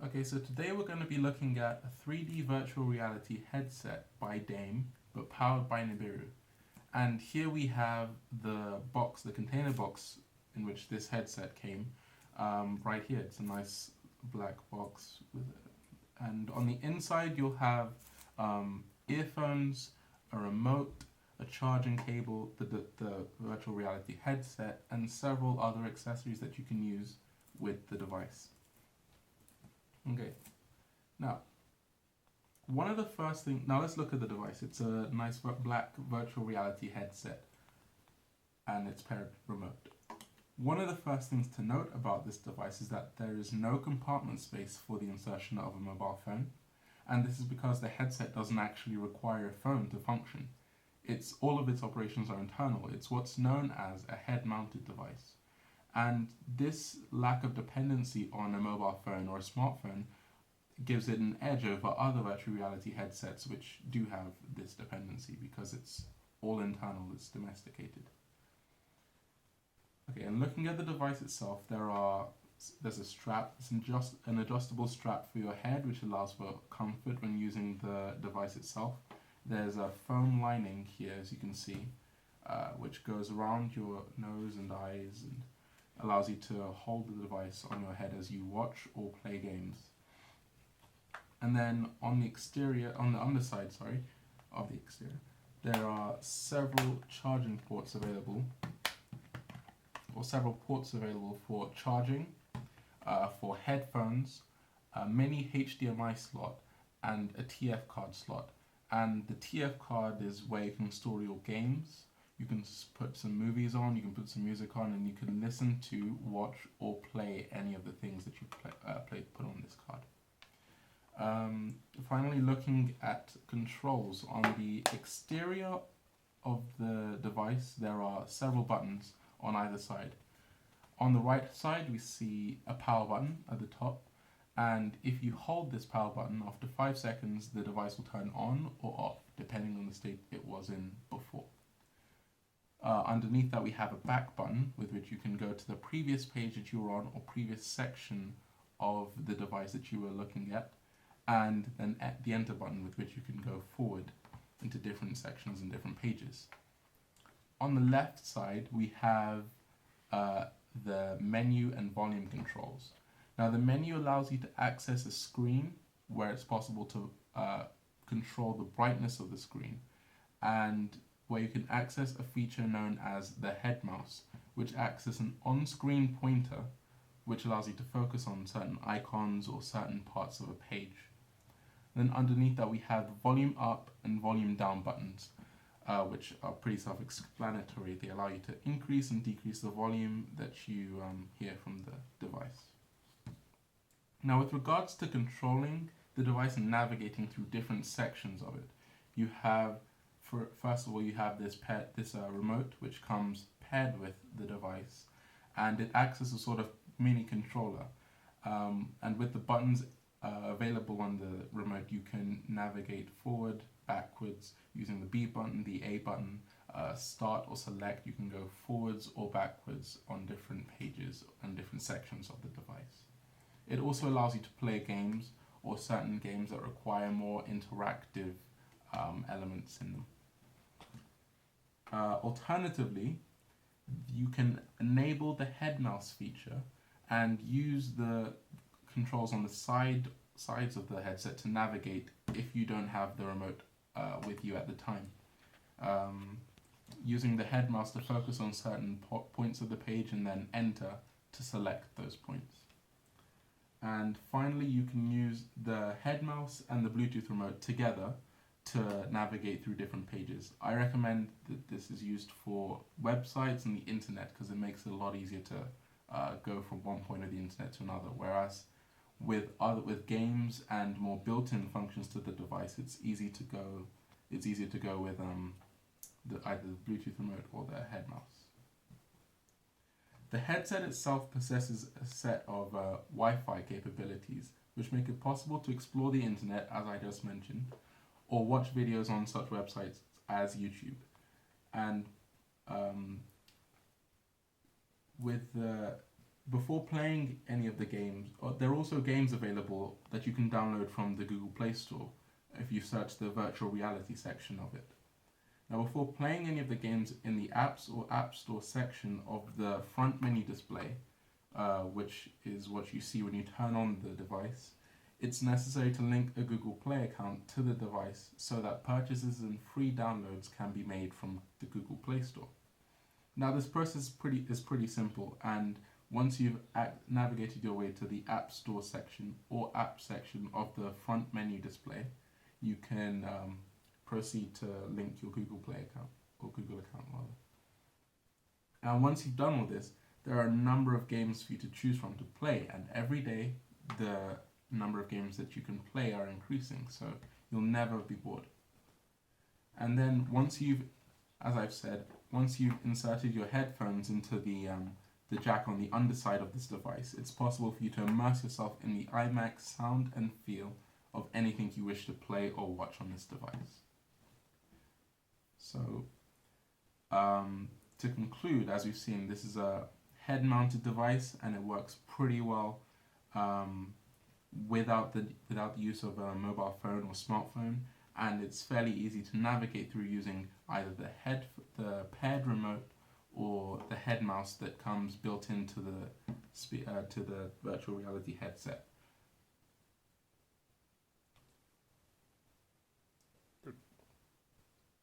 Okay, so today we're going to be looking at a 3D virtual reality headset by DEIM, but powered by Nibiru. And here we have the box, the container box in which this headset came, right here. It's a nice black box with it. And on the inside you'll have earphones, a remote, a charging cable, the virtual reality headset, and several other accessories that you can use with the device. Okay, now one of the first things, now let's look at the device. It's a nice black virtual reality headset and it's paired remote. One of the first things to note about this device is that there is no compartment space for the insertion of a mobile phone, and this is because the headset doesn't actually require a phone to function. All of its operations are internal. It's what's known as a head-mounted device. And this lack of dependency on a mobile phone or a smartphone gives it an edge over other virtual reality headsets which do have this dependency because it's all internal, it's domesticated. Okay, and looking at the device itself, there's a strap. It's just an adjustable strap for your head which allows for comfort when using the device itself. There's a foam lining here, as you can see, which goes around your nose and eyes and allows you to hold the device on your head as you watch or play games. And then on the underside, of the exterior, there are several charging ports available, or several ports available for charging, for headphones, a mini HDMI slot, and a TF card slot. And the TF card is where you can store your games. You can put some movies on, you can put some music on, and you can listen to, watch, or play any of the things that you put on this card. Finally, looking at controls, on the exterior of the device, there are several buttons on either side. On the right side, we see a power button at the top, and if you hold this power button, after 5 seconds, the device will turn on or off, depending on the state it was in before. Underneath that we have a back button with which you can go to the previous page that you were on or previous section of the device that you were looking at, and then at the enter button with which you can go forward into different sections and different pages. On the left side we have the menu and volume controls. Now the menu allows you to access a screen where it's possible to control the brightness of the screen, and where you can access a feature known as the head mouse, which acts as an on-screen pointer which allows you to focus on certain icons or certain parts of a page. Then underneath that we have the volume up and volume down buttons, which are pretty self-explanatory. They allow you to increase and decrease the volume that you hear from the device. Now with regards to controlling the device and navigating through different sections of it, you have, first of all, you have this remote which comes paired with the device, and it acts as a sort of mini controller. And with the buttons available on the remote, you can navigate forward, backwards, using the B button, the A button, start or select. You can go forwards or backwards on different pages and different sections of the device. It also allows you to play games or certain games that require more interactive elements in them. Alternatively, you can enable the head mouse feature and use the controls on the sides of the headset to navigate if you don't have the remote with you at the time. Using the head mouse to focus on certain points of the page and then enter to select those points. And finally, you can use the head mouse and the Bluetooth remote together to navigate through different pages. I recommend that this is used for websites and the internet because it makes it a lot easier to go from one point of the internet to another, whereas with games and more built-in functions to the device, it's easier to go with either the Bluetooth remote or the head mouse. The headset itself possesses a set of Wi-Fi capabilities which make it possible to explore the internet, as I just mentioned, or watch videos on such websites as YouTube. And with before playing any of the games, there are also games available that you can download from the Google Play Store if you search the virtual reality section of it. Now, before playing any of the games in the apps or App Store section of the front menu display, which is what you see when you turn on the device, it's necessary to link a Google Play account to the device so that purchases and free downloads can be made from the Google Play Store. Now, this process is pretty simple, and once you've navigated your way to the App Store section or App section of the front menu display, you can proceed to link your Google Play account, or Google account rather. And once you've done all this, there are a number of games for you to choose from to play, and every day the number of games that you can play are increasing, so you'll never be bored. And then once you've, as I've said, once you've inserted your headphones into the jack on the underside of this device, it's possible for you to immerse yourself in the IMAX sound and feel of anything you wish to play or watch on this device. So, to conclude, as we've seen, this is a head-mounted device and it works pretty well without the use of a mobile phone or smartphone, and it's fairly easy to navigate through using either the paired remote or the head mouse that comes built into the virtual reality headset.